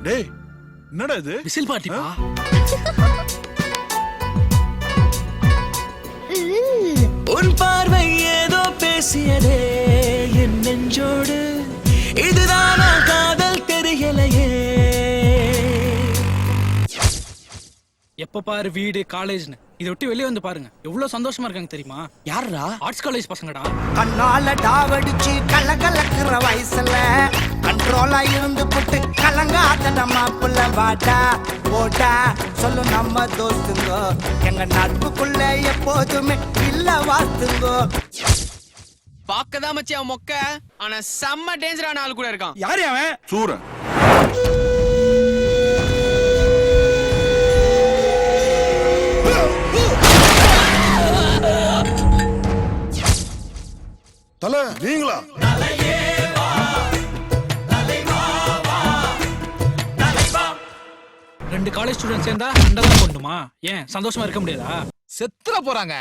டேய் என்னடா இது? விசில் பாட்டிப்பா. உன் பார்வை ஏதோ பேசியதே என் நெஞ்சோடு, இதுதானா காதல் தெரியலையே. எப்ப பாரு வீடு காலேஜ்னு இதை விட்டு வெளியே வந்து பாருங்க, எவ்வளவு சந்தோஷமா இருக்காங்க தெரியுமா? யாரா? ஆர்ட்ஸ் காலேஜ் பசங்கடா. கண்ணால டாவடிச்சு கலகலக்குற வயசுல கண்ட்ரோலா இருந்து புட்டு கலங்காத மாப்புள்ள வாடா போடா சொல்லு நம்ம தோஸ்துங்கோ, எங்க நட்புக்குள்ள எப்போதுமே இல்ல வாத்துங்கோ. பாக்கதான் மச்சி அவன் மொக்க, ஆனா செம்ம டேஞ்சரான ஆள் கூட இருக்கான். யாரு அவன்? சூரன். தல நீங்களா? ரெண்டு காலேஜ் ஸ்டூடெண்ட் சேர்ந்தா சண்டை தான் போடணுமா? ஏன் சந்தோஷமா இருக்க முடியாதா? செத்துற போறாங்க.